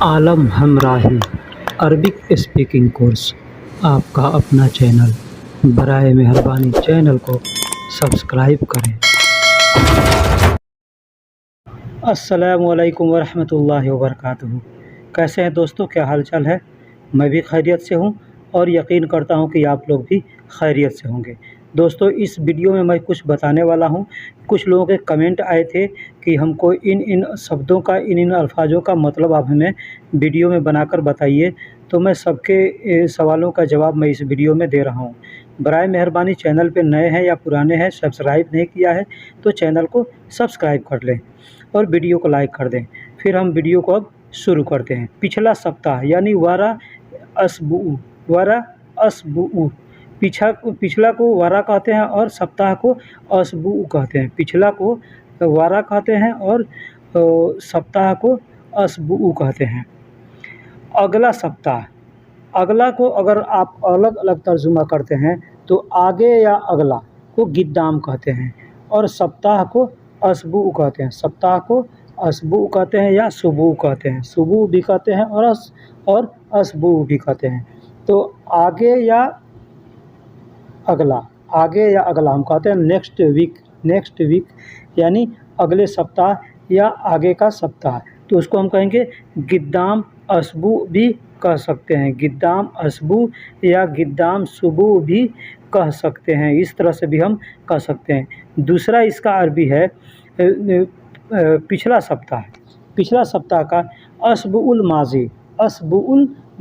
आलम हमराही Arabic speaking course आपका अपना channel. बराए मेहरबानी चैनल को सब्सक्राइब करें। अस्सलामुअलैकुम वरहमतुल्लाहि वबरकातुहू। कैसे हैं दोस्तों, क्या हाल चाल है? मैं भी खैरियत से हूं और यकीन करता हूं कि आप लोग भी खैरियत से होंगे। दोस्तों, इस वीडियो में मैं कुछ बताने वाला हूं। कुछ लोगों के कमेंट आए थे कि हमको इन शब्दों का, इन अल्फाजों का मतलब आप हमें वीडियो में बनाकर बताइए। तो मैं सबके सवालों का जवाब मैं इस वीडियो में दे रहा हूं। बराए मेहरबानी चैनल पे नए हैं या पुराने हैं, सब्सक्राइब नहीं किया है तो चैनल को सब्सक्राइब कर लें और वीडियो को लाइक कर दें। फिर हम वीडियो को अब शुरू करते हैं। पिछला सप्ताह यानी वारा असबू। पिछला को वारा कहते हैं और सप्ताह को असबू कहते हैं। पिछला को वारा कहते हैं और सप्ताह को असबू कहते हैं। अगला सप्ताह, अगला को अगर आप अलग अलग तर्जुमा करते हैं तो आगे या अगला को गिद्दाम कहते हैं और सप्ताह को असबू कहते हैं। सप्ताह को असबू कहते हैं या सुबू कहते हैं। सुबू भी कहते हैं और असबू भी कहते हैं। तो आगे या अगला हम कहते हैं नेक्स्ट वीक यानी अगले सप्ताह या आगे का सप्ताह। तो उसको हम कहेंगे गिद्दाम असबू भी कह सकते हैं। गिद्दाम असबू या गिद्दाम सुबू भी कह सकते हैं। इस तरह से भी हम कह सकते हैं। दूसरा इसका अरबी है पिछला सप्ताह का असबुल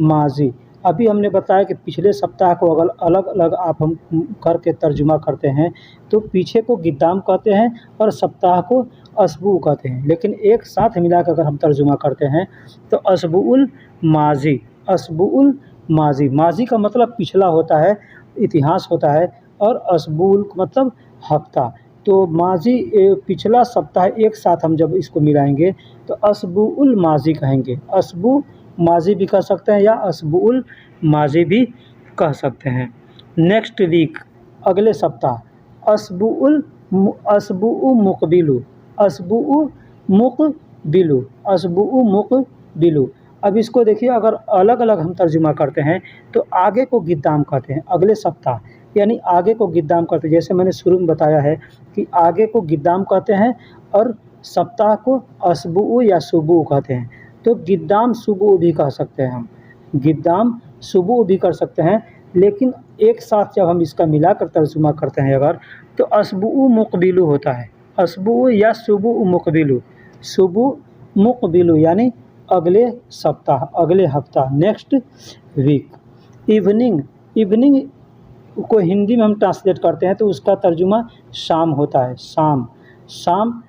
माजी। अभी हमने बताया कि पिछले सप्ताह को अगर अलग अलग आप हम करके तर्जुमा करते हैं तो पीछे को गिद्दाम कहते हैं और सप्ताह को असबू कहते हैं। लेकिन एक साथ मिलाकर अगर हम तर्जुमा करते हैं तो असबुल माजी। माजी का मतलब पिछला होता है, इतिहास होता है, और असबुल मतलब हफ्ता। तो माजी पिछला सप्ताह एक साथ हम जब इसको मिलाएंगे तो असबुल माजी कहेंगे। असबू माजी भी कह सकते हैं या असबुल माजी भी कह सकते हैं। नेक्स्ट वीक अगले सप्ताह असबुल मुकबिलु। अब इसको देखिए, अगर अलग अलग हम तर्जुमा करते हैं तो आगे को गिद्दाम कहते हैं। अगले सप्ताह यानी आगे को गिद्दाम करते हैं। जैसे मैंने शुरू में बताया है कि आगे को गिद्दाम कहते हैं और सप्ताह को असबू या सुबू कहते हैं। तो गिद्दाम सुबू भी कह सकते हैं, हम गिद्दाम सुबू भी कर सकते हैं। लेकिन एक साथ जब हम इसका मिलाकर तर्जुमा करते हैं अगर, तो असबू मुकबिलु होता है। असबू या सुबू मुकबिलु यानी अगले सप्ताह, अगले हफ्ता, नेक्स्ट वीक। इवनिंग को हिंदी में हम ट्रांसलेट करते हैं तो उसका तर्जुमा शाम होता है। शाम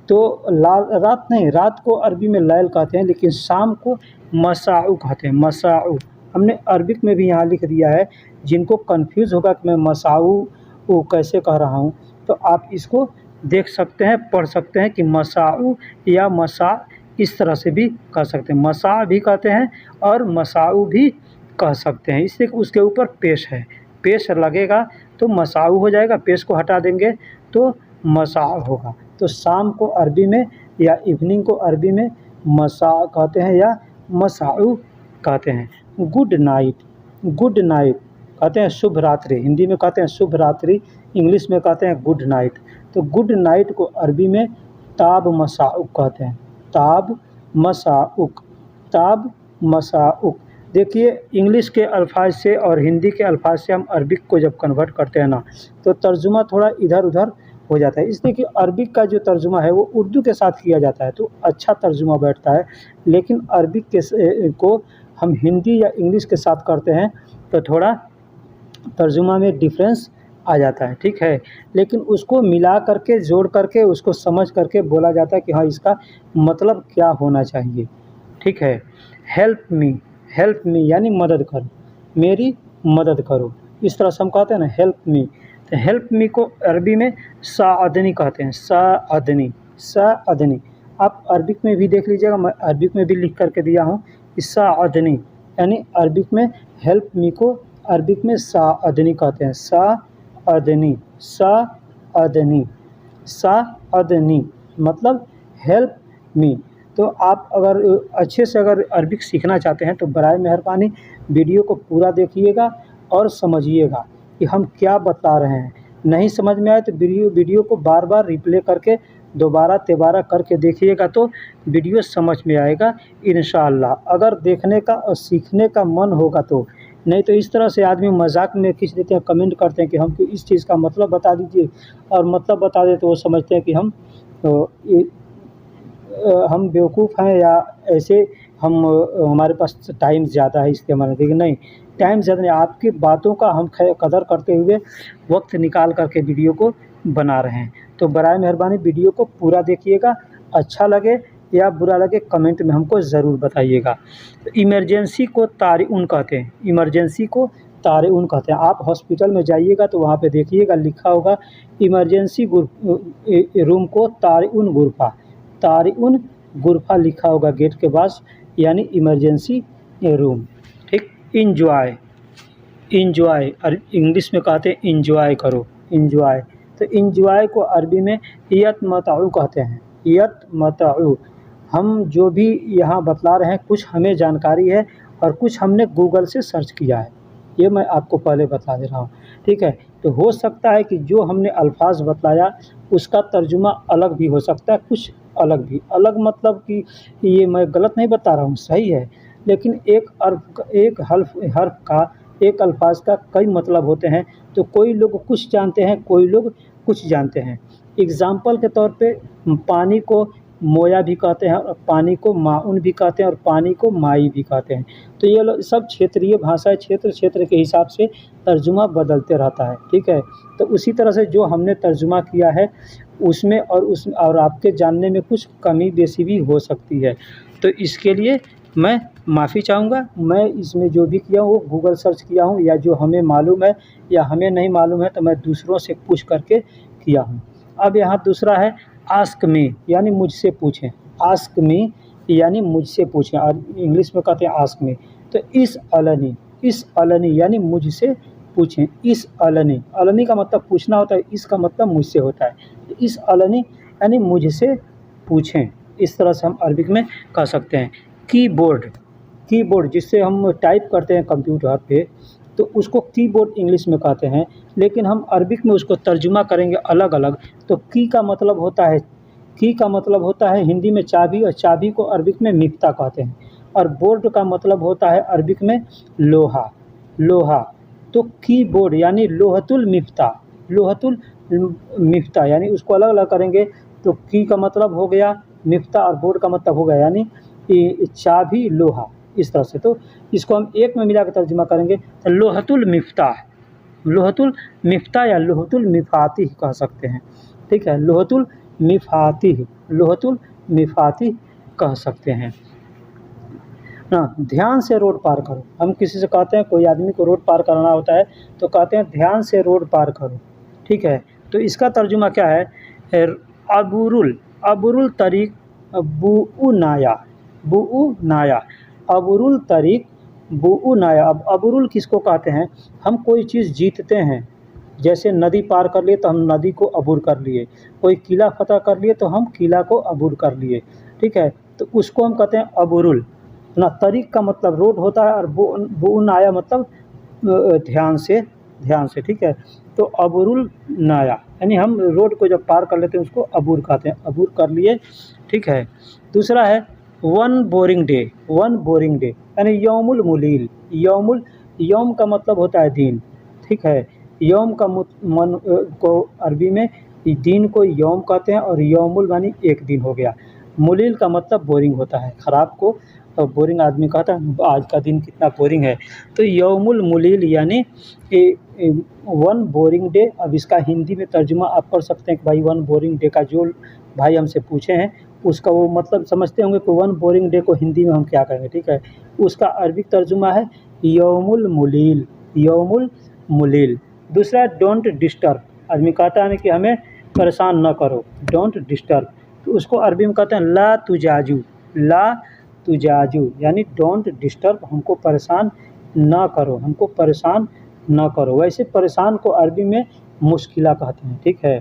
तो रात नहीं, रात को अरबी में लैल कहते हैं, लेकिन शाम को मसाउ कहते हैं। मसाउ हमने अरबिक में भी यहाँ लिख दिया है। जिनको कंफ्यूज होगा कि मैं मसाउ को कैसे कह रहा हूँ तो आप इसको देख सकते हैं, पढ़ सकते हैं कि मसाउ या मसा इस तरह से भी कह सकते हैं। मसा भी कहते हैं और मसाउ भी कह सकते हैं। इससे उसके ऊपर पेश है, पेश लगेगा तो मसाउ हो जाएगा, पेश को हटा देंगे तो मसा होगा। तो शाम को अरबी में या इवनिंग को अरबी में मसा कहते हैं या मसाउ कहते हैं। गुड नाइट कहते हैं शुभ रात्रि। हिंदी में कहते हैं शुभ रात्रि, इंग्लिश में कहते हैं गुड नाइट। तो गुड नाइट को अरबी में ताब मसाउक कहते हैं। ताब मसाउक। देखिए, इंग्लिश के अल्फाज से और हिंदी के अल्फाज से हम अरबिक को जब कन्वर्ट करते हैं ना तो तर्जुमा थोड़ा इधर उधर हो जाता है। इसलिए कि अरबिक का जो तर्जुमा है वो उर्दू के साथ किया जाता है तो अच्छा तर्जुमा बैठता है। लेकिन अरबिक को हम हिंदी या इंग्लिश के साथ करते हैं तो थोड़ा तर्जुमा में डिफरेंस आ जाता है, ठीक है। लेकिन उसको मिला करके, जोड़ करके, उसको समझ करके बोला जाता है कि हाँ इसका मतलब क्या होना चाहिए, ठीक है। हेल्प मी यानी मदद करो, मेरी मदद करो, इस तरह से हम कहते हैं ना हेल्प मी। तो हेल्प मी को अरबी में साअदनी कहते हैं। साअदनी आप अरबिक में भी देख लीजिएगा, मैं अरबिक में भी लिख करके दिया हूँ। साअदनी यानी अरबिक में हेल्प मी को अरबिक में साअदनी कहते हैं। साअदनी मतलब हेल्प मी। तो आप अगर अच्छे से अगर अरबिक सीखना चाहते हैं तो बराए मेहरबानी वीडियो को पूरा देखिएगा और समझिएगा कि हम क्या बता रहे हैं। नहीं समझ में आए तो वीडियो को बार बार रिप्ले करके दोबारा तिबारा करके देखिएगा तो वीडियो समझ में आएगा इंशाअल्लाह। अगर देखने का और सीखने का मन होगा तो, नहीं तो इस तरह से आदमी मजाक में खींच देते हैं, कमेंट करते हैं कि हमको इस चीज़ का मतलब बता दीजिए, और मतलब बता दें तो वो समझते हैं कि हम बेवकूफ़ हैं या ऐसे हमारे पास टाइम ज़्यादा है इसके माने। लेकिन नहीं, टाइम ज़्यादा नहीं, आपकी बातों का हम कदर करते हुए वक्त निकाल करके वीडियो को बना रहे हैं। तो बराए मेहरबानी वीडियो को पूरा देखिएगा, अच्छा लगे या बुरा लगे कमेंट में हमको ज़रूर बताइएगा। तो इमरजेंसी को तारिउन कहते हैं, इमरजेंसी को तारिउन कहते हैं। आप हॉस्पिटल में जाइएगा तो वहाँ पे देखिएगा लिखा होगा इमरजेंसी रूम को तारिउन गुरफा, तारिउन गुरफा लिखा होगा गेट के पास, यानी इमरजेंसी रूम। ठीक। इंजॉय, इंजॉय इंग्लिश में कहते हैं इंजॉय करो, इंजॉय। तो इंजॉय को अरबी में यतमतउ कहते हैं, यतमतउ। हम जो भी यहाँ बतला रहे हैं कुछ हमें जानकारी है और कुछ हमने गूगल से सर्च किया है, ये मैं आपको पहले बता दे रहा हूँ। ठीक है। तो हो सकता है कि जो हमने अल्फाज बतलाया उसका तर्जुमा अलग भी हो सकता है, कुछ अलग भी, अलग मतलब कि ये मैं गलत नहीं बता रहा हूँ, सही है। लेकिन एक हर्फ का, एक अल्फाज का कई मतलब होते हैं। तो कोई लोग कुछ जानते हैं, कोई लोग कुछ जानते हैं। एग्ज़ाम्पल के तौर पे पानी को मोया भी कहते हैं, और पानी को माउन भी कहते हैं, और पानी को माई भी कहते हैं। तो ये सब क्षेत्रीय भाषाएं, क्षेत्र के हिसाब से तर्जुमा बदलते रहता है। ठीक है। तो उसी तरह से जो हमने तर्जुमा किया है उसमें और आपके जानने में कुछ कमी बेसी भी हो सकती है। तो इसके लिए मैं माफ़ी चाहूँगा। मैं इसमें जो भी किया हूँ वो गूगल सर्च किया हूँ, या जो हमें मालूम है या हमें नहीं मालूम है तो मैं दूसरों से पूछ करके किया हूँ। अब यहाँ दूसरा है आस्क मी, यानी मुझसे पूछें। आस्क मी यानी मुझसे पूछें, और इंग्लिश में कहते हैं आस्क मी। तो इस अलनी यानी मुझसे पूछें। इस अलनी, अलनी का मतलब पूछना होता है, इसका मतलब मुझसे होता है। इस अलनी यानी मुझसे पूछें, इस तरह से हम अरबिक में कह सकते हैं। कीबोर्ड, कीबोर्ड जिससे हम टाइप करते हैं कंप्यूटर पे, तो उसको कीबोर्ड इंग्लिश में कहते हैं, लेकिन हम अरबिक में उसको तर्जुमा करेंगे अलग अलग। तो की का मतलब होता है, की का मतलब होता है हिंदी में चाबी, और चाबी को अरबिक में मिफ्ता कहते हैं। और बोर्ड का मतलब होता है अरबिक में लोहा, लोहा। तो कीबोर्ड यानी लोहतुल मिफ्ता, लोहतुल मिफ्ता, यानी उसको अलग अलग करेंगे तो की का मतलब हो गया मिफ्ता, और बोर्ड का मतलब हो गया यानी चाबी, लोहा, इस तरह से। तो इसको हम एक में मिला कर तर्जुमा करेंगे तो लोहतुल मिफ्ताह, लोहतुल मिफ्ताह या लोहतुल मिफातिह कह सकते हैं। ठीक है। लोहतुल मिफातिह, लोहतुल मिफातिह कह सकते हैं ना। ध्यान से रोड पार करो, हम किसी से कहते हैं, कोई आदमी को रोड पार करना होता है तो कहते हैं ध्यान से रोड पार करो। ठीक है। तो इसका तर्जुमा क्या है? अबुरुल, अबुरुल तरीक बुउ नाया, बुउ नाया, अबुरुल तरीक बुउ नाया। अब अबुरुल किसको कहते हैं? हम कोई चीज़ जीतते हैं, जैसे नदी पार कर लिए तो हम नदी को अबूर कर लिए, कोई किला फतह कर लिए तो हम किला को अबूर कर लिए। ठीक है। तो उसको हम कहते हैं अबुरुल ना। तरीक का मतलब रोड होता है, और बुउ नाया मतलब ध्यान से, ध्यान से। ठीक है। तो अबुरुल नाया यानी हम रोड को जब पार कर लेते हैं उसको अबूर कहते हैं, अबूर कर लिए। ठीक है। दूसरा है one boring day, one boring day यानी यौमुल मुलील, यौमुल, यौम का मतलब होता है दिन। ठीक है। यौम का मन को अरबी में दिन को यौम कहते हैं, और यौमुल मानी एक दिन हो गया। मुलील का मतलब बोरिंग होता है, ख़राब को बोरिंग आदमी कहता है आज का दिन कितना बोरिंग है। तो यौमुल मुलील यानी वन बोरिंग डे। अब इसका हिंदी में तर्जुमा आप कर सकते हैं कि भाई वन बोरिंग डे का जो भाई हमसे पूछे हैं उसका वो मतलब समझते होंगे कि वन बोरिंग डे को हिंदी में हम क्या कहेंगे। ठीक है। उसका अरबिक तर्जुमा है यौमुल मुलील, यौमुल मुलील। दूसरा डोंट डिस्टर्ब, आदमी कहता है कि हमें परेशान न करो, डोंट डिस्टर्ब। तो उसको अरबी में कहते हैं ला तुजाजू, ला तुजाजू यानी डोंट डिस्टर्ब, हमको परेशान ना करो, हमको परेशान ना करो। वैसे परेशान को अरबी में मुश्किला कहते हैं। ठीक है।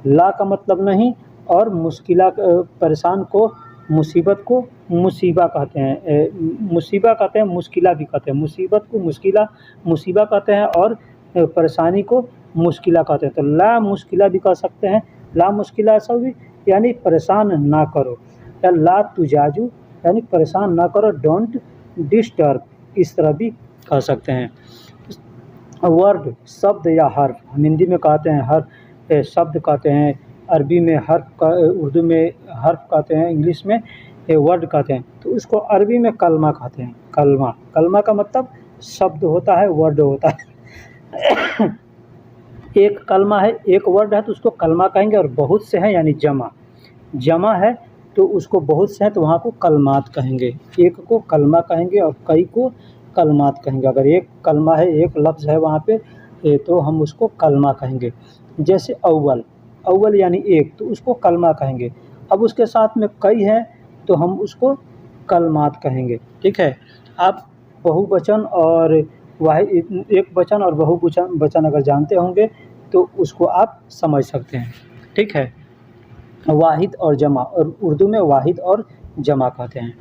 ला का मतलब नहीं, और मुश्किला, परेशान को मुसीबत को मुसीबा कहते हैं, मुसीबा कहते हैं, मुश्किला भी कहते हैं। मुसीबत को मुश्किला मुसीबा कहते हैं और परेशानी को मुश्किला कहते हैं। तो ला मुश्किला भी कह सकते हैं, ला मुश्किला ऐसा भी यानी परेशान ना करो, या ला तुजाजू यानी परेशान ना करो, डोंट डिस्टर्ब इस तरह भी कह सकते हैं। वर्ड शब्द या हर्फ, हम हिंदी में कहते हैं हर्फ, शब्द कहते हैं, अरबी में हर्फ का, उर्दू में हर्फ कहते हैं, इंग्लिश में वर्ड कहते हैं। तो उसको अरबी में कलमा कहते हैं। कलमा, कलमा का मतलब शब्द होता है, वर्ड होता है। एक कलमा है, एक वर्ड है तो उसको कलमा कहेंगे, और बहुत से हैं यानी जमा, जमा है तो उसको बहुत से हैं तो वहाँ को कलमात कहेंगे। एक को कलमा कहेंगे और कई को कलमात कहेंगे। अगर एक कलमा है, एक लफ्ज़ है वहाँ पे तो हम उसको कलमा कहेंगे। जैसे अव्वल, अव्वल यानी एक, तो उसको कलमा कहेंगे। अब उसके साथ में कई हैं तो हम उसको कलमात कहेंगे। ठीक है। आप बहुवचन और एक वचन और बहुवचन अगर जानते होंगे तो उसको आप समझ सकते हैं। ठीक है। वाहिद और जमा, और उर्दू में वाहिद और जमा कहते हैं।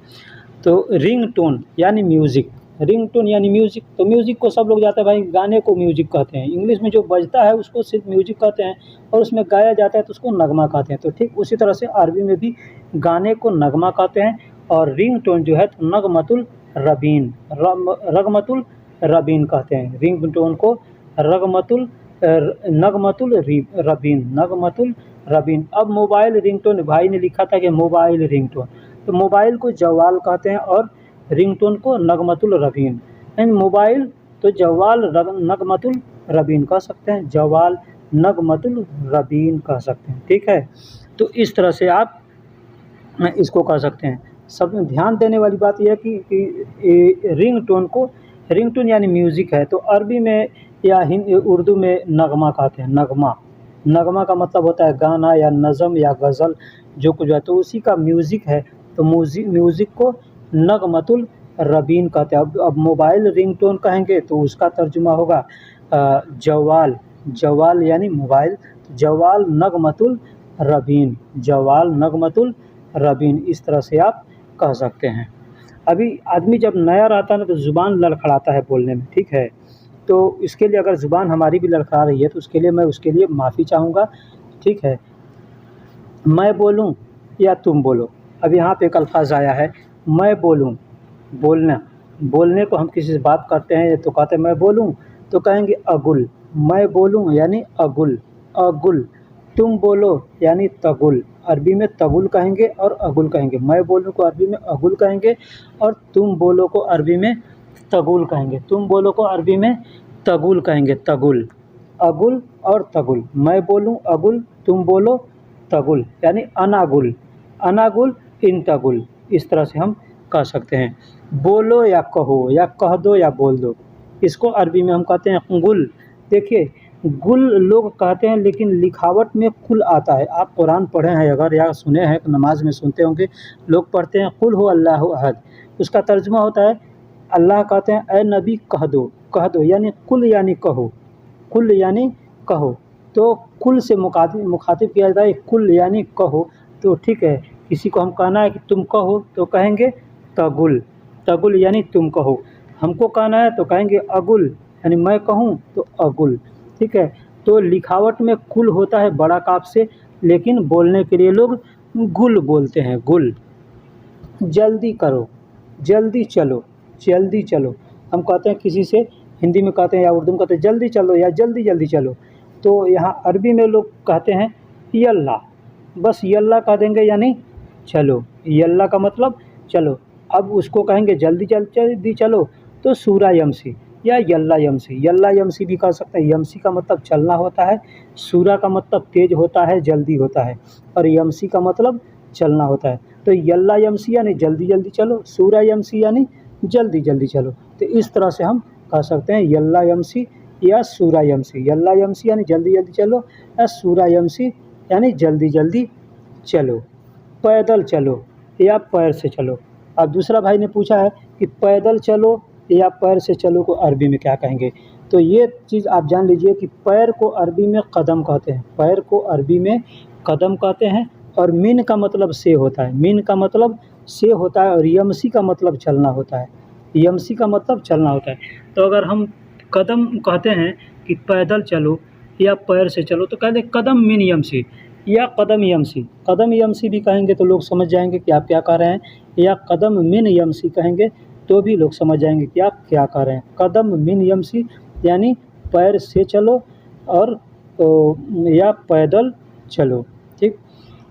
तो रिंग टोन यानी म्यूज़िक, रिंग टोन यानी म्यूज़िक। तो म्यूज़िक को सब लोग जाते हैं भाई, गाने को म्यूज़िक कहते हैं। इंग्लिश में जो बजता है उसको सिर्फ म्यूज़िक कहते हैं, और उसमें गाया जाता है तो उसको नगमा कहते हैं। तो ठीक उसी तरह से अरबी में भी गाने को नगमा कहते हैं, और रिंग टोन जो है तो नगमतुल रबीन, रगमतुल रबीन कहते हैं। रिंग टोन को नगमतुल रबीन, नगमतुल रबीन। अब मोबाइल रिंगटोन, भाई ने लिखा था कि मोबाइल रिंगटोन, तो मोबाइल को जवाल कहते हैं और रिंगटोन को नगमतुल रबीन। एंड मोबाइल तो जवाल नगमतुल रबीन कह सकते हैं, जवाल नगमतुल रबीन कह सकते हैं। ठीक है। तो इस तरह से आप इसको कह सकते हैं। सब ध्यान देने वाली बात यह है कि रिंगटोन को, रिंगटोन यानी म्यूज़िक है, तो अरबी में या उर्दू में नगमा कहते हैं। नगमा, नगमा का मतलब होता है गाना या नज़म या गज़ल जो कुछ है, तो उसी का म्यूज़िक है। तो म्यूज़िक को नगमतुल रबीन कहते हैं। अब मोबाइल रिंगटोन कहेंगे तो उसका तर्जुमा होगा जवाल, जवाल यानी मोबाइल, जवाल नगमतुल रबीन, जवाल नगमतुल रबीन, इस तरह से आप कह सकते हैं। अभी आदमी जब नया रहता है ना तो ज़ुबान लड़खड़ाता है बोलने में। ठीक है। तो इसके लिए अगर ज़ुबान हमारी भी लड़खड़ा रही है तो उसके लिए मैं उसके लिए माफ़ी चाहूँगा। ठीक है। मैं बोलूँ या तुम बोलो, अब यहाँ पे एक अल्फाज आया है मैं बोलूँ, बोलना, बोलने को हम किसी से बात करते हैं तो कहते हैं मैं बोलूँ, तो कहेंगे अगुल। मैं बोलूँ यानी अगुल, अगुल। तुम बोलो यानी तगुल, अरबी में तगुल कहेंगे और अगुल कहेंगे। मैं बोलूँ को अरबी में अगुल कहेंगे और तुम बोलो को अरबी में तगुल कहेंगे। तुम बोलो को अरबी में तगुल कहेंगे, तगुल, अगुल और तगुल। मैं बोलूँ अगुल, तुम बोलो तगुल, यानी अनागुल, अनागुल इन तगुल, इस तरह से हम कह सकते हैं। बोलो या कहो या कह दो या बोल दो, इसको अरबी में हम कहते हैं गुल। देखिए गुल लोग कहते हैं लेकिन लिखावट में कुल आता है। आप कुरान पढ़े हैं अगर या सुने हैं, नमाज में सुनते होंगे लोग पढ़ते हैं कुल हो अल्लाहु अहद, उसका तर्जुमा होता है अल्लाह कहते हैं ए नबी कह दो, कह दो यानी कुल यानी कहो, कुल यानी कहो। तो कुल से मुखातिब किया जाता है, कुल यानी कहो। तो ठीक है, किसी को हम कहना है कि तुम कहो तो कहेंगे तगुल, तगुल यानी तुम कहो। हमको कहना है तो कहेंगे अगुल, यानी मैं कहूँ तो अगुल। ठीक है। तो लिखावट में कुल होता है बड़ा काफ से, लेकिन बोलने के लिए लोग गुल बोलते हैं, गुल। जल्दी करो, जल्दी चलो, जल्दी चलो। हम कहते हैं किसी से, हिंदी में कहते हैं या उर्दू में कहते हैं जल्दी चलो या जल्दी जल्दी चलो। तो यहाँ अरबी में लोग कहते हैं यल्ला, बस यल्ला कह देंगे यानी चलो, यल्ला का मतलब चलो। अब उसको कहेंगे जल्दी जल्दी चलो तो सूरा यमसी या यल्ला यमसी, यल्ला यमसी भी कह सकते हैं। यमसी का मतलब चलना होता है, सूरा का मतलब तेज होता है, जल्दी होता है, और यमसी का मतलब चलना होता है। तो यल्ला यमसी यानी जल्दी जल्दी चलो, सूरा यमसी यानी जल्दी जल्दी चलो। तो इस तरह से हम कह सकते हैं यल्ला यमसी या सूरा यमसी। यल्ला यमसी यानी जल्दी जल्दी चलो, या सूरा यमसी यानी जल्दी जल्दी चलो। पैदल चलो या पैर से चलो। अब दूसरा भाई ने पूछा है कि पैदल चलो या पैर से चलो को अरबी में क्या कहेंगे। तो ये चीज़ आप जान लीजिए कि पैर को अरबी में कदम कहते हैं, पैर को अरबी में कदम कहते हैं, और मिन का मतलब से होता है, मिन का मतलब से होता है और यमसी का मतलब चलना होता है, यमसी का मतलब चलना होता है। तो अगर हम कदम कहते हैं कि पैदल चलो या पैर से चलो तो कहते हैं कदम मिन यमसी या कदम यमसी, कदम यमसी भी कहेंगे तो लोग समझ जाएंगे कि आप क्या कह रहे हैं, या कदम मिन यमसी कहेंगे तो भी लोग समझ जाएंगे कि आप क्या कह रहे हैं। कदम मिन यमसी यानी पैर से चलो और या पैदल चलो, ठीक।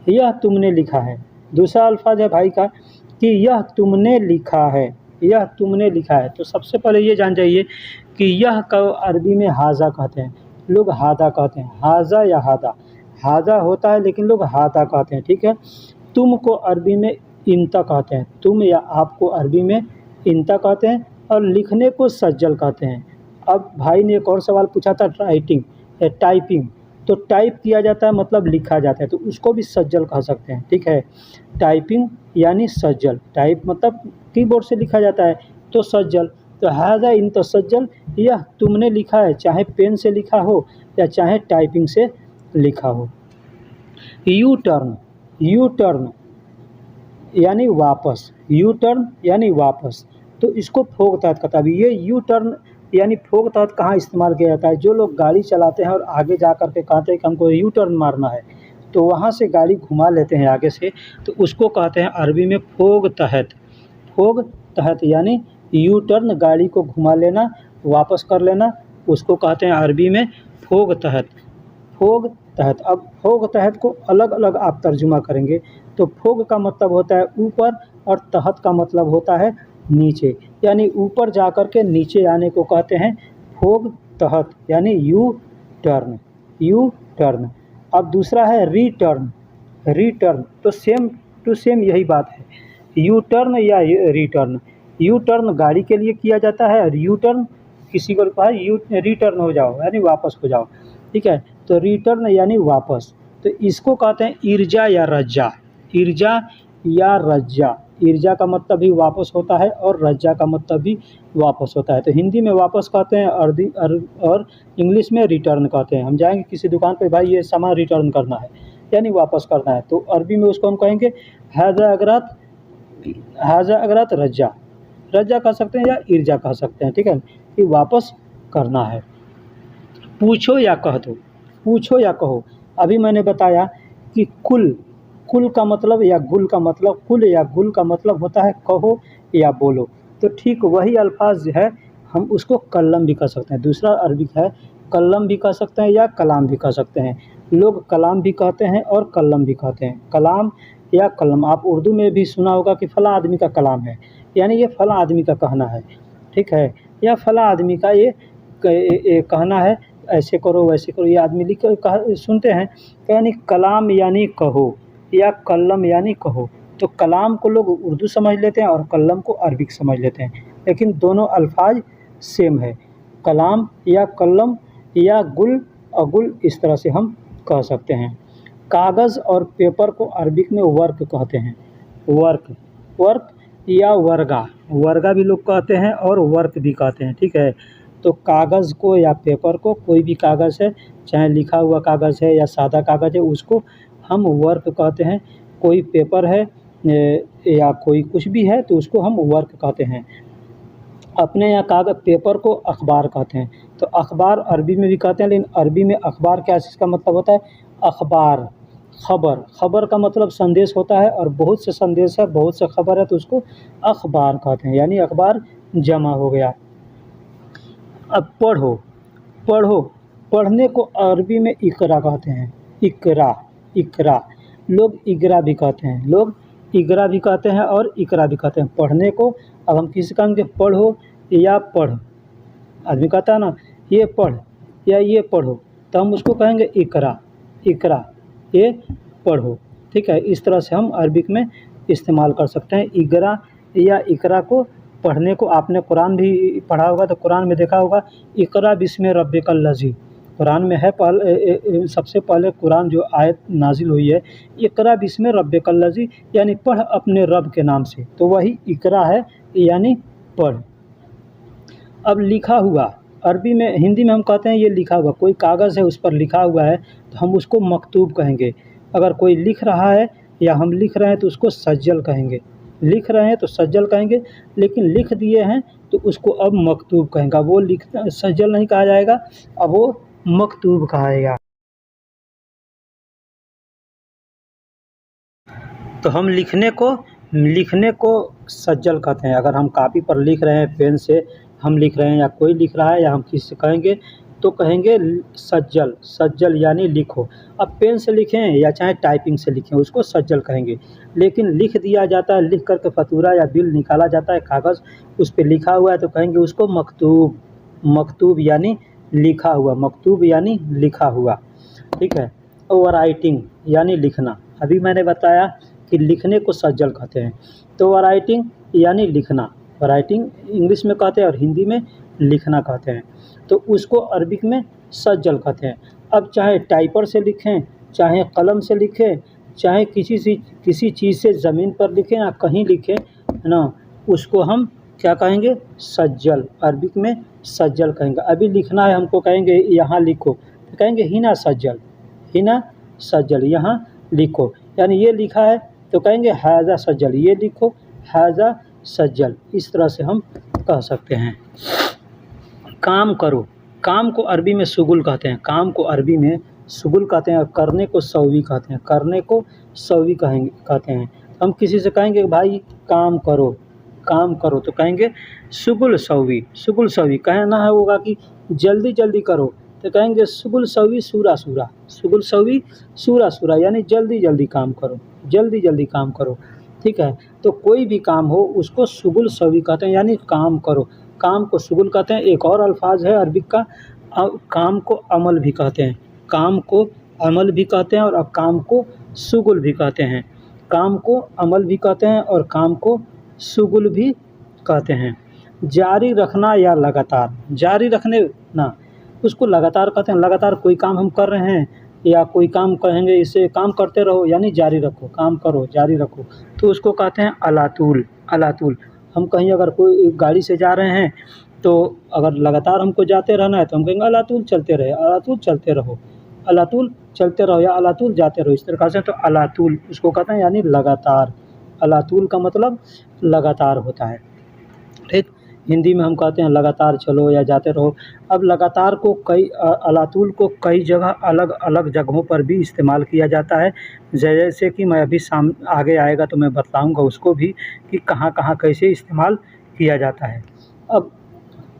यह तुमने लिखा है, दूसरा अल्फाज है भाई का कि यह तुमने लिखा है, यह तुमने लिखा है। तो सबसे पहले ये जान जाइए कि यह का अरबी में हाजा कहते हैं, लोग हादा कहते हैं, हाजा या हादा, हादा होता है लेकिन लोग हादा कहते हैं, ठीक है। तुम को अरबी में इंता कहते हैं, तुम या आपको अरबी में इंता कहते हैं, और लिखने को सज्जल कहते हैं। अब भाई ने एक और सवाल पूछा था राइटिंग टाइपिंग, तो टाइप किया जाता है मतलब लिखा जाता है, तो उसको भी सज्जल कह सकते हैं, ठीक है। टाइपिंग यानी सज्जल, टाइप मतलब कीबोर्ड से लिखा जाता है तो सज्जल। तो हाजा इन तो सज्जल, यह तुमने लिखा है, चाहे पेन से लिखा हो या चाहे टाइपिंग से लिखा हो। यू टर्न, यू टर्न यानी वापस, यू टर्न यानी वापस, तो इसको फोक तहत कहता है। ये यू टर्न यानी फोक तहत कहाँ इस्तेमाल किया जाता है, जो लोग गाड़ी चलाते हैं और आगे जा कर के कहते हैं कि हमको यू टर्न मारना है, तो वहाँ से गाड़ी घुमा लेते हैं आगे से, तो उसको कहते हैं अरबी में फोग तहत, फोग तहत यानी यू टर्न, गाड़ी को घुमा लेना, वापस कर लेना, उसको कहते हैं अरबी में फोग तहत, फोग तहत। अब फोग तहत को अलग अलग आप तर्जुमा करेंगे तो फोग का मतलब होता है ऊपर और तहत का मतलब होता है नीचे, यानी ऊपर जा कर के नीचे आने को कहते हैं फोग तहत यानी यू टर्न, यू टर्न। अब दूसरा है रिटर्न, रिटर्न तो सेम टू सेम यही बात है, यू टर्न या रिटर्न। यू टर्न गाड़ी के लिए किया जाता है और यू टर्न किसी को कहा यू रिटर्न हो जाओ यानी वापस हो जाओ, ठीक है। तो रिटर्न यानी वापस, तो इसको कहते हैं इर्जा या रज्जा, इर्जा या रज्जा। इर्जा का मतलब भी वापस होता है और रज्जा का मतलब भी वापस होता है। तो हिंदी में वापस कहते हैं और इंग्लिश में रिटर्न कहते हैं। हम जाएंगे किसी दुकान पे, भाई ये सामान रिटर्न करना है यानी वापस करना है, तो अरबी में उसको हम कहेंगे हाजा अगरात, हाजा अगरात रज्जा, रज्जा कह सकते हैं या इर्जा कह सकते हैं, ठीक है, कि वापस करना है। पूछो या कह दो, पूछो या कहो। अभी मैंने बताया कि कुल, कुल का मतलब या गुल का मतलब, कुल या गुल का मतलब होता है कहो या बोलो, तो ठीक वही अल्फाज है, हम उसको कलम भी कह सकते हैं। दूसरा अरबिक है कलम भी कह सकते हैं या कलाम भी कह सकते हैं, लोग कलाम भी कहते हैं और कलम भी कहते हैं, कलाम या कलम। आप उर्दू में भी सुना होगा कि फला आदमी का कलाम है, यानी ये फला आदमी का कहना है, ठीक है, या फला आदमी का ये कहना है, ऐसे करो वैसे करो, ये आदमी लिख सुनते हैं, यानी कलाम यानी कहो या कलम यानी कहो। तो कलाम को लोग उर्दू समझ लेते हैं और कलम को अरबिक समझ लेते हैं, लेकिन दोनों अल्फाज सेम है, कलाम या कलम या गुल अगुल, इस तरह से हम कह सकते हैं। कागज़ और पेपर को अरबिक में वर्क कहते हैं, वर्क, वर्क या वर्गा, वर्गा भी लोग कहते हैं और वर्क भी कहते हैं, ठीक है। तो कागज़ को या पेपर को, कोई भी कागज़ है, चाहे लिखा हुआ कागज़ है या सादा कागज़ है, उसको हम वर्क कहते हैं। कोई पेपर है या कोई कुछ भी है तो उसको हम वर्क कहते हैं। अपने यहाँ कागज़ पेपर को अखबार कहते हैं, तो अखबार अरबी में भी कहते हैं, लेकिन अरबी में अखबार क्या चीज़ का मतलब होता है, अखबार, खबर, खबर का मतलब संदेश होता है, और बहुत से संदेश है, बहुत से खबर है, तो उसको अखबार कहते हैं, यानी अखबार जमा हो गया। अब पढ़ो, पढ़ो, पढ़ने को अरबी में इकरा कहते हैं, इकरा, इकरा, लोग इगरा भी कहते हैं, लोग इगरा भी कहते हैं और इकरा भी कहते हैं पढ़ने को। अब हम किसी काम के पढ़ो या पढ़, आदमी कहता है ना ये पढ़ या ये पढ़ो, तो हम उसको कहेंगे इकरा, इकरा, ये पढ़ो, ठीक है। इस तरह से हम अरबिक में इस्तेमाल कर सकते हैं इगरा या इकरा को। पढ़ने को आपने कुरान भी पढ़ा होगा, तो कुरान में देखा होगा इकरा बिस्मि रब्बिकल लज़ी, कुरान में है सबसे पहले कुरान जो आयत नाजिल हुई है, इकरा बिस्मि रब्बिकल लज़ी, यानी पढ़ अपने रब के नाम से, तो वही इकरा है यानी पढ़। अब लिखा हुआ, अरबी में, हिंदी में हम कहते हैं ये लिखा हुआ, कोई कागज़ है उस पर लिखा हुआ है तो हम उसको मकतूब कहेंगे, अगर कोई लिख रहा है या हम लिख रहे हैं तो उसको सज्जल कहेंगे, लिख रहे हैं तो सज्जल कहेंगे, लेकिन लिख दिए हैं तो उसको अब मकतूब कहेंगे। वो लिख सज्जल नहीं कहा जाएगा, अब वो मकतूब कहाएगा। तो हम लिखने को सज्जल कहते हैं। अगर हम कापी पर लिख रहे हैं, पेन से हम लिख रहे हैं या कोई लिख रहा है या हम किसी से कहेंगे तो कहेंगे सज्जल, सज्जल यानी लिखो। अब पेन से लिखें या चाहे टाइपिंग से लिखें उसको सज्जल कहेंगे। लेकिन लिख दिया जाता है, लिख करके फतूरा या बिल निकाला जाता है, कागज़ उस पे लिखा हुआ है तो कहेंगे उसको मकतूब, मकतूब यानी लिखा हुआ, मकतूब यानी लिखा हुआ, ठीक है। और राइटिंग यानी लिखना, अभी मैंने बताया कि लिखने को सज्जल कहते हैं, तो राइटिंग यानी लिखना, राइटिंग इंग्लिश में कहते हैं और हिंदी में लिखना कहते हैं, तो उसको अरबिक में सज्जल कहते हैं। अब चाहे टाइपर से लिखें, चाहे कलम से लिखें, चाहे किसी चीज़ से ज़मीन पर लिखें या कहीं लिखें, है ना, उसको हम क्या कहेंगे, सज्जल, अरबिक में सज्जल कहेंगे। अभी लिखना है हमको, कहेंगे यहाँ लिखो, तो कहेंगे हिना सज्जल, हिना सज्जल, यहाँ लिखो, यानी ये लिखा है तो कहेंगे हाजा सज्जल, ये लिखो हाजा सज्जल, इस तरह से हम कह सकते हैं। काम करो, काम को अरबी में शुगुल कहते हैं, काम को अरबी में शुगुल कहते हैं और करने को सौवी कहते हैं, करने को सौवी कहते हैं। हम किसी से कहेंगे भाई काम करो, काम करो, तो कहेंगे शुगुल सौवी, शुगुल सौवी। कहना है होगा कि जल्दी जल्दी करो तो कहेंगे शुगुल सौवी सूरा सूरा, शुगुल सौवी सूरा सूरा, यानी जल्दी जल्दी काम करो, जल्दी जल्दी काम करो, ठीक है। तो कोई भी काम हो उसको शुगुल सौवी कहते हैं, यानी काम करो, काम को शुगुल कहते हैं। एक और अल्फाज है अरबिक का, काम को अमल भी कहते हैं, काम को अमल भी कहते हैं और काम को शुगुल भी कहते हैं, काम को अमल भी कहते हैं और काम को शुगुल भी कहते हैं। जारी रखना या लगातार, जारी रखने ना, उसको लगातार कहते हैं। लगातार कोई काम हम कर रहे हैं या कोई काम कहेंगे इसे काम करते रहो, यानी जारी रखो, काम करो जारी रखो, तो उसको कहते हैं अलातूल, अलातूल। हम कहीं अगर कोई गाड़ी से जा रहे हैं तो अगर लगातार हमको जाते रहना है तो हम कहेंगे अलातूल चलते रहे, अलातूल चलते रहो, अलातूल चलते रहो या अलातूल जाते रहो, इस तरह से। तो अलातूल उसको कहते हैं, यानी लगातार, अलातूल का मतलब लगातार होता है, ठीक। हिंदी में हम कहते हैं लगातार चलो या जाते रहो। अब लगातार को अलातूल को कई जगह अलग अलग जगहों पर भी इस्तेमाल किया जाता है, जैसे कि मैं अभी आगे आएगा तो मैं बताऊंगा उसको भी कि कहाँ कहाँ कैसे इस्तेमाल किया जाता है। अब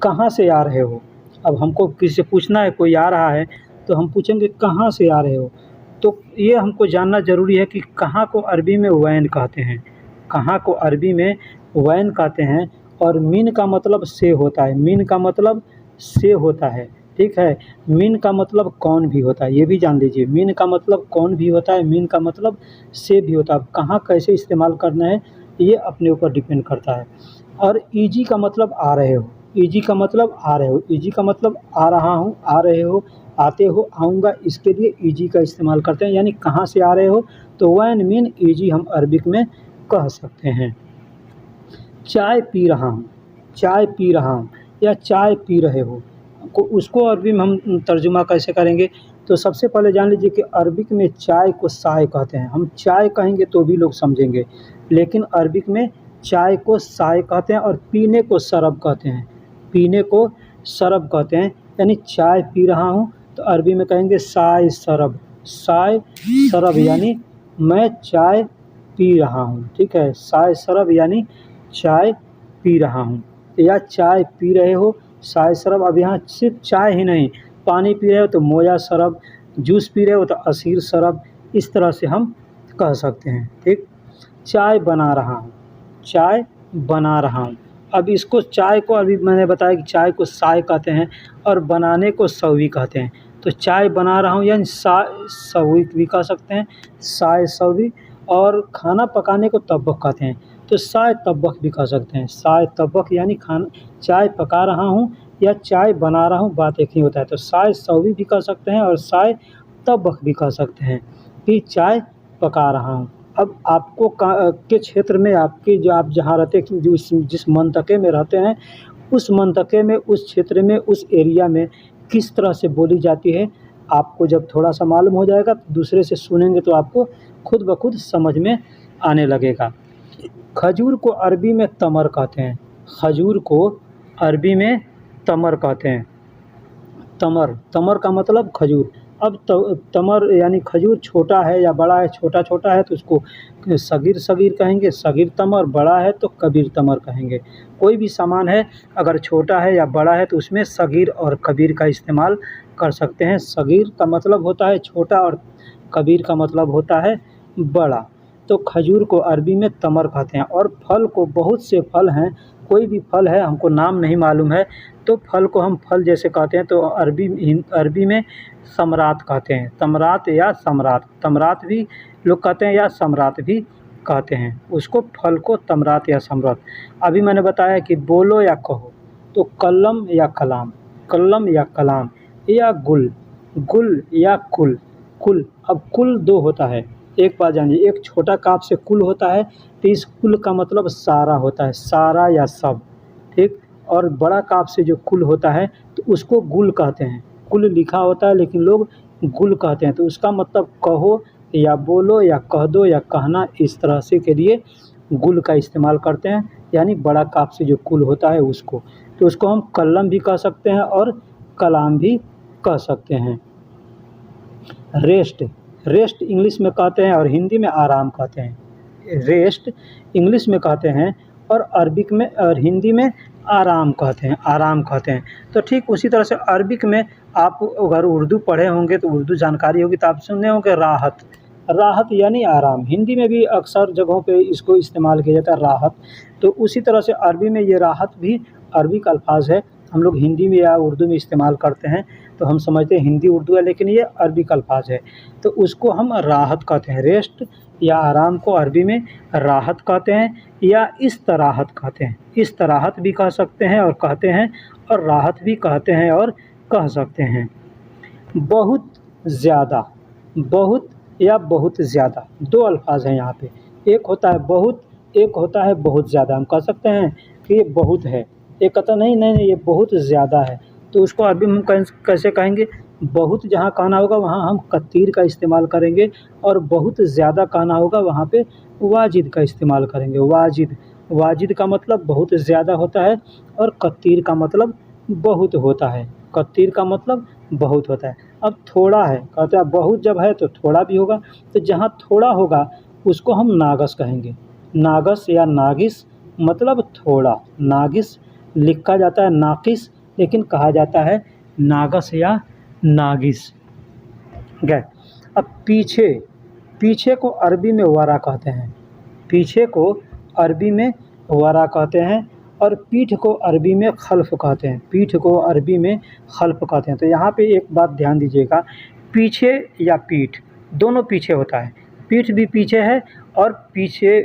कहाँ से आ रहे हो, अब हमको किसी से पूछना है, कोई आ रहा है तो हम पूछेंगे कहाँ से आ रहे हो, तो ये हमको जानना ज़रूरी है कि कहाँ को अरबी में वैन कहते हैं, कहाँ को अरबी में वैन कहते हैं। और मीन का मतलब से होता है, मीन का मतलब से होता है, ठीक है। मीन का मतलब कौन भी होता है, ये भी जान लीजिए, मीन का मतलब कौन भी होता है, मीन का मतलब से भी होता है। कहाँ कैसे इस्तेमाल करना है ये अपने ऊपर डिपेंड करता है। और ईजी का मतलब आ रहे हो, ईजी का मतलब आ रहे हो, ईजी का मतलब आ रहा हूँ, आ रहे हो, आते हो, आऊँगा, इसके लिए ईजी का इस्तेमाल करते हैं, यानी कहाँ से आ रहे हो, तो वैन मीन ईजी हम अरबिक में कह सकते हैं। चाय पी रहा हूँ, चाय पी रहा हूँ या चाय पी रहे हो, उसको अरबी में हम तर्जुमा कैसे करेंगे, तो सबसे पहले जान लीजिए कि अरबिक में चाय को साय कहते हैं। हम चाय कहेंगे तो भी लोग समझेंगे, लेकिन अरबिक में चाय को साय कहते हैं और पीने को शरब कहते हैं, पीने को शरब कहते हैं। यानी चाय पी रहा हूँ तो अरबी में कहेंगे साय शरब, साय शरब यानी मैं चाय पी रहा हूँ, ठीक है। साय शरब यानी चाय पी रहा हूँ या चाय पी रहे हो, साय शरब। अब यहाँ सिर्फ चाय ही नहीं, पानी पी रहे हो तो मोया शरब, जूस पी रहे हो तो असीर शरब, इस तरह से हम कह सकते हैं, ठीक। चाय बना रहा हूँ, चाय बना रहा हूँ। अब इसको चाय को अभी मैंने बताया कि चाय को साय कहते हैं और बनाने को सौवी कहते हैं। तो चाय बना रहा हूँ यानी सौवी भी कह सकते हैं, साय सौवी। और खाना पकाने को तब्बख कहते हैं, तो साय तब्बख भी कह सकते हैं, साय तब्बख यानी खाना, चाय पका रहा हूँ या चाय बना रहा हूँ, बात एक ही होता है। तो साय सौवी भी कह सकते हैं और साय तब्बख भी कह सकते हैं कि चाय पका रहा हूँ। अब आपको के क्षेत्र में, आपके जो आप जहाँ रहते हैं, जिस मंतके में रहते हैं, उस मंतके में, उस क्षेत्र में, उस एरिया में किस तरह से बोली जाती है, आपको जब थोड़ा सा मालूम हो जाएगा तो दूसरे से सुनेंगे तो आपको खुद ब खुद समझ में आने लगेगा। खजूर को अरबी में तमर कहते हैं। खजूर को अरबी में तमर कहते हैं। तमर, तमर का मतलब खजूर। अब तमर यानी खजूर छोटा है या बड़ा है, छोटा छोटा है तो उसको सगीर सगीर कहेंगे, सगीर तमर। बड़ा है तो कबीर तमर कहेंगे। कोई भी सामान है अगर छोटा है या बड़ा है तो उसमें सगीर और कबीर का इस्तेमाल कर सकते हैं। सगीर का मतलब होता है छोटा और कबीर का मतलब होता है बड़ा। तो खजूर को अरबी में तमर कहते हैं। और फल को, बहुत से फल हैं, कोई भी फल है हमको नाम नहीं मालूम है तो फल को हम फल जैसे कहते हैं तो अरबी में सम्रात कहते हैं। तमरात या सम्रात, तमरात भी लोग कहते हैं या सम्रात भी कहते हैं उसको। फल को तमरात या सम्रात। अभी मैंने बताया कि बोलो या कहो, तो कलम या कलाम, कलम या कलाम, या गुल, गुल या कुल, कुल। अब कुल दो होता है, एक बात जानिए, एक छोटा काफ से कुल होता है तो इस कुल का मतलब सारा होता है, सारा या सब, ठीक। और बड़ा काफ से जो कुल होता है तो उसको गुल कहते हैं। कुल लिखा होता है लेकिन लोग गुल कहते हैं, तो उसका मतलब कहो या बोलो या कह दो या कहना, इस तरह से के लिए गुल का इस्तेमाल करते हैं। यानी बड़ा काफ से जो कुल होता है उसको, तो उसको हम कलम भी कह सकते हैं और कलाम भी कह सकते हैं। रेस्ट, रेस्ट इंग्लिश में कहते हैं और हिंदी में आराम कहते हैं। रेस्ट इंग्लिश में कहते हैं और अरबिक में और हिंदी में आराम कहते हैं, आराम कहते हैं। तो ठीक उसी तरह से अरबिक में आप अगर उर्दू पढ़े होंगे तो उर्दू जानकारी होगी तो आप सुने होंगे राहत, राहत यानी आराम। हिंदी में भी अक्सर जगहों पे इसको इस्तेमाल किया जाता है राहत। तो उसी तरह से अरबी में ये राहत भी अरबी का अल्फाज है, हम लोग हिंदी में या उर्दू में इस्तेमाल करते हैं तो हम समझते हैं हिंदी उर्दू है, लेकिन ये अरबी का अल्फाज है तो उसको हम राहत कहते हैं। रेस्ट या आराम को अरबी में राहत कहते हैं या इस्तराहत कहते हैं। इस्तराहत भी कह सकते हैं और कहते हैं, और राहत भी कहते हैं और कह सकते हैं। बहुत ज़्यादा, बहुत या बहुत ज़्यादा, दो अल्फाज हैं यहाँ पे। एक होता है बहुत, एक होता है बहुत ज़्यादा। हम कह सकते हैं कि ये बहुत है, एक कहता नहीं नहीं नहीं ये बहुत ज़्यादा है, तो उसको अरबी में हम कैसे कहेंगे? बहुत जहाँ कहना होगा वहाँ हम कत्तीर का इस्तेमाल करेंगे, और बहुत ज़्यादा कहना होगा वहाँ पे वाजिद का इस्तेमाल करेंगे। वाजिद, वाजिद का मतलब बहुत ज़्यादा होता है और कत्तीर का मतलब बहुत होता है। कत्तीर का मतलब बहुत होता है। अब थोड़ा है, कहते हैं बहुत जब है तो थोड़ा भी होगा, तो जहाँ थोड़ा होगा उसको हम नागस कहेंगे। नागस या नागिस मतलब थोड़ा। नागिस लिखा जाता है नाकिस, लेकिन कहा जाता है नागस या नागिस। गए। अब पीछे, पीछे को अरबी में वरा कहते हैं। पीछे को अरबी में वरा कहते हैं और पीठ को अरबी में खल्फ कहते हैं। पीठ को अरबी में खल्फ कहते हैं। तो यहाँ पे एक बात ध्यान दीजिएगा, पीछे या पीठ दोनों पीछे होता है। पीठ भी पीछे है और पीछे,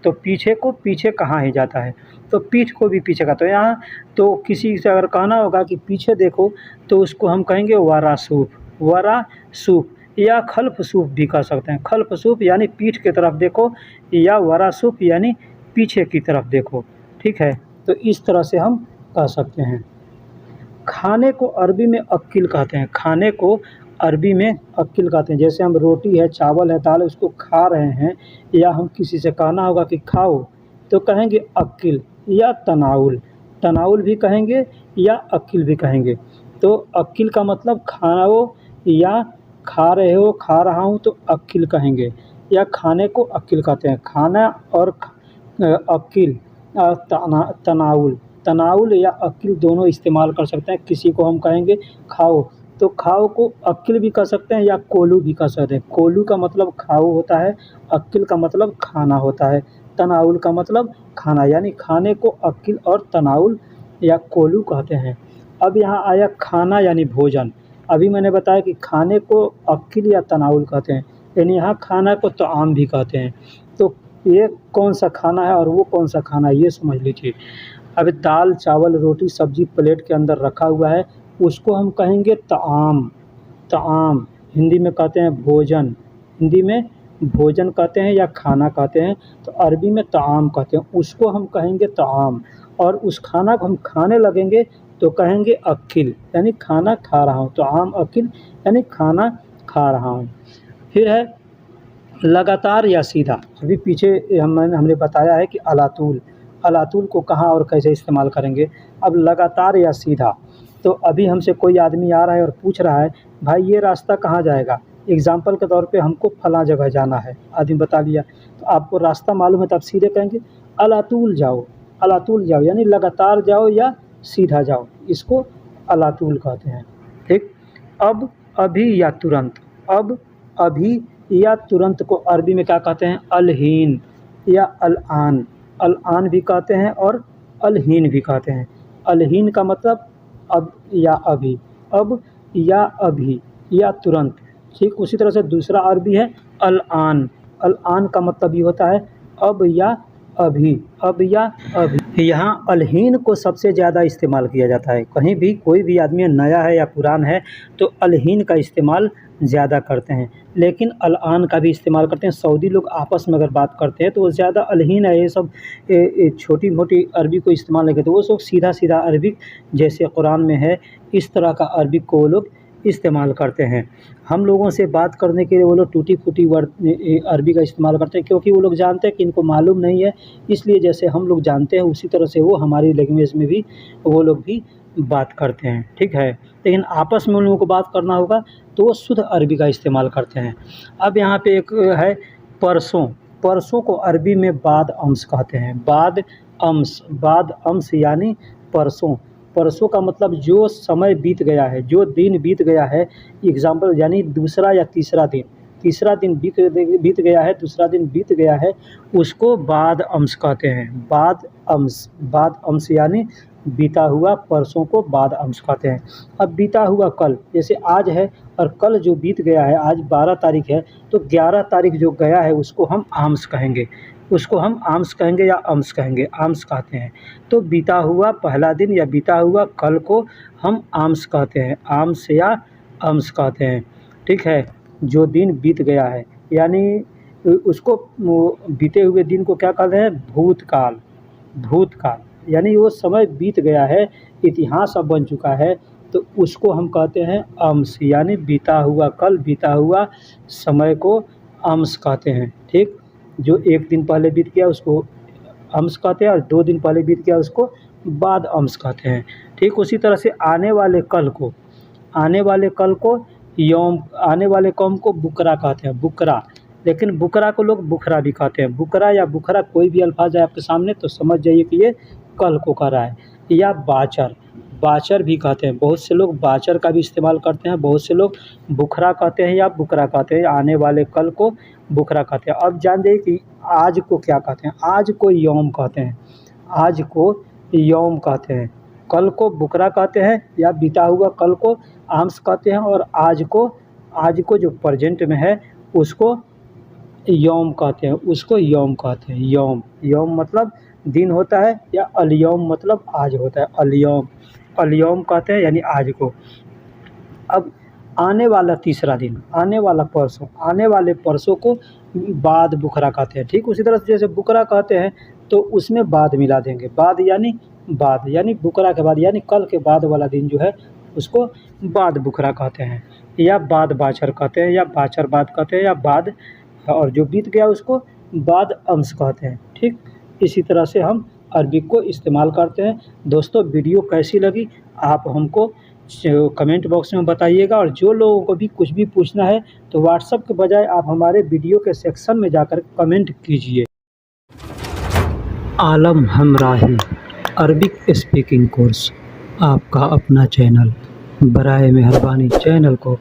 तो पीछे को पीछे कहाँ ही जाता है, तो पीठ को भी पीछे का। तो यहाँ तो किसी से अगर कहना होगा कि पीछे देखो तो उसको हम कहेंगे वरा सूफ, वरा सूफ, या खल्फ सूफ भी कह सकते हैं। खल्फ सूफ यानी पीठ की तरफ देखो, या वरा सूफ यानी पीछे की तरफ देखो, ठीक है। तो इस तरह से हम कह सकते हैं। खाने को अरबी में अक्किल कहते हैं। खाने को अरबी में अक्किल कहते हैं। जैसे हम रोटी है, चावल है, दाल है, उसको खा रहे हैं, या हम किसी से कहना होगा कि खाओ तो कहेंगे अक्किल या तनाउल। तनाउल भी कहेंगे या अक्किल भी कहेंगे। तो अक्किल का मतलब खाओ या खा रहे हो, खा रहा हूँ तो अक्किल कहेंगे, या खाने को अक्किल कहते हैं। खाना और अक्किल, तनाउल, तनाउल या अक्किल दोनों इस्तेमाल कर सकते हैं। किसी को हम कहेंगे खाओ तो खाओ को अक्किल भी कह सकते हैं या कोलू भी कह सकते हैं। कोलू का मतलब खाओ होता है, अक्किल का मतलब खाना होता है, तनाउल का मतलब खाना। यानी खाने को अक्किल और तनाउल या कोलू कहते हैं। अब यहाँ आया खाना यानी भोजन। अभी मैंने बताया कि खाने को अक्किल या तनाउल कहते हैं, यानी यहाँ खाना को तआम भी कहते हैं। तो ये कौन सा खाना है और वो कौन सा खाना है ये समझ लीजिए। अब दाल, चावल, रोटी, सब्जी प्लेट के अंदर रखा हुआ है, उसको हम कहेंगे तआम। तआम हिंदी में कहते हैं भोजन, हिंदी में भोजन कहते हैं या खाना कहते हैं, तो अरबी में तआम कहते हैं। उसको हम कहेंगे तआम, और उस खाना को हम खाने लगेंगे तो कहेंगे अकिल यानी खाना खा रहा हूँ, तो आम अकिल यानी खाना खा रहा हूँ। फिर है लगातार या सीधा। अभी पीछे हमने बताया है कि अलातूल, अलातूल को कहाँ और कैसे इस्तेमाल करेंगे। अब लगातार या सीधा, तो अभी हमसे कोई आदमी आ रहा है और पूछ रहा है भाई ये रास्ता कहाँ जाएगा, एग्ज़ाम्पल के तौर पे हमको फलां जगह जाना है, आदमी बता लिया, तो आपको रास्ता मालूम है तो आप सीधे कहेंगे अलातूल जाओ, अलातूल जाओ यानी लगातार जाओ या सीधा जाओ, इसको अलातूल कहते हैं। ठीक। अब, अभी या तुरंत, अब, अभी या तुरंत को अरबी में क्या कहते हैं, अलहीन या अलआन, अलआन भी कहते हैं और अलहीन भी कहते हैं। अलहीन का मतलब अब या अभी, अब या अभी या तुरंत। ठीक उसी तरह से दूसरा अरबी है अलआन, अलआन का मतलब ये होता है अब या अभी, अब या अभी। यहाँ अलहीन को सबसे ज़्यादा इस्तेमाल किया जाता है, कहीं भी कोई भी आदमी नया है या पुरान है तो अलहीन का इस्तेमाल ज़्यादा करते हैं, लेकिन अलआन का भी इस्तेमाल करते हैं। सऊदी लोग आपस में अगर बात करते हैं तो वो ज़्यादा अलहीन है, ये सब छोटी मोटी अरबी को इस्तेमाल नहीं करते, वो सब सीधा सीधा अरबिक जैसे कुरान में है इस तरह का अरबिक को वो लोग इस्तेमाल करते हैं। हम लोगों से बात करने के लिए वो लोग टूटी फूटी वर्ड अरबी का इस्तेमाल करते हैं, क्योंकि वो लोग जानते हैं कि इनको मालूम नहीं है, इसलिए जैसे हम लोग जानते हैं उसी तरह से वो हमारी लैंग्वेज में भी वो लोग भी बात करते हैं। ठीक है, लेकिन आपस में उन लोगों को बात करना होगा तो वो शुद्ध अरबी का इस्तेमाल करते हैं। अब यहाँ पे एक है परसों, परसों को अरबी में बाद अम्स कहते हैं, बाद अम्स, बाद अम्स यानी परसों। परसों का मतलब जो समय बीत गया है, जो दिन बीत गया है, एग्ज़ाम्पल यानी दूसरा या तीसरा दिन, तीसरा दिन बीत गया है, दूसरा दिन बीत गया है, उसको बाद अम्स कहते हैं, बाद अम्स, बाद अम्स यानी बीता हुआ, परसों को बाद अम्स कहते हैं। अब बीता हुआ कल, जैसे आज है और कल जो बीत गया है, आज 12 तारीख है तो 11 तारीख जो गया है उसको हम आम्स कहेंगे, उसको हम आम्स कहेंगे या अम्स कहेंगे, आम्स कहते हैं। तो बीता हुआ पहला दिन या बीता हुआ कल को हम आम्स कहते हैं, आम्स या अम्स कहते हैं। ठीक है, जो दिन बीत गया है यानी उसको बीते हुए दिन को क्या कहते हैं, भूतकाल, भूतकाल यानी वो समय बीत गया है, इतिहास अब बन चुका है, तो उसको हम कहते हैं अम्स, यानी बीता हुआ कल, बीता हुआ समय को अम्स कहते हैं। ठीक, जो एक दिन पहले बीत गया उसको अम्स कहते हैं और 2 दिन पहले बीत गया उसको बाद अम्स कहते हैं। ठीक उसी तरह से आने वाले कल को, आने वाले कल को यौम, आने वाले कौम को बुकरा कहते हैं, बुकरा, लेकिन बुकरा को लोग बुखरा भी कहते हैं। बुकरा या बुखरा कोई भी अल्फाज है आपके सामने तो समझ जाइए कि ये कल को कह रहा है। या बाचर, बाचर भी कहते हैं, बहुत से लोग बाचर का भी इस्तेमाल करते हैं, बहुत से लोग बुखरा कहते हैं या बुकरा कहते हैं, आने वाले कल को बुखरा कहते हैं। अब जान जाइए कि आज को क्या कहते हैं, आज को यौम कहते हैं, आज को यौम कहते हैं, कल को बुकरा कहते हैं या बीता हुआ कल को आम्स कहते हैं, और आज को जो प्रेजेंट में है उसको यौम कहते हैं, उसको यौम कहते हैं। यौम, यौम मतलब दिन होता है या अलयौम मतलब आज होता है, अलयौम, अलयौम कहते हैं यानी आज को। अब आने वाला तीसरा दिन, आने वाला परसों, आने वाले परसों को बाद बुखरा कहते हैं। ठीक उसी तरह से जैसे बुकरा कहते हैं तो उसमें बाद मिला देंगे, बाद यानी बुकरा के बाद यानी कल के बाद वाला दिन जो है उसको बाद बुखरा कहते हैं, या बाद बाचर कहते हैं, या बाचर बाद कहते हैं, या बाद, और जो बीत गया उसको बाद अम्स कहते हैं। ठीक इसी तरह से हम अरबिक को इस्तेमाल करते हैं। दोस्तों वीडियो कैसी लगी आप हमको कमेंट बॉक्स में बताइएगा, और जो लोगों को भी कुछ भी पूछना है तो व्हाट्सएप के बजाय आप हमारे वीडियो के सेक्शन में जाकर कमेंट कीजिए। आलम हमराही अरबिक स्पीकिंग कोर्स, आपका अपना चैनल, बराए मेहरबानी चैनल को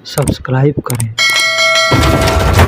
सब्सक्राइब करें।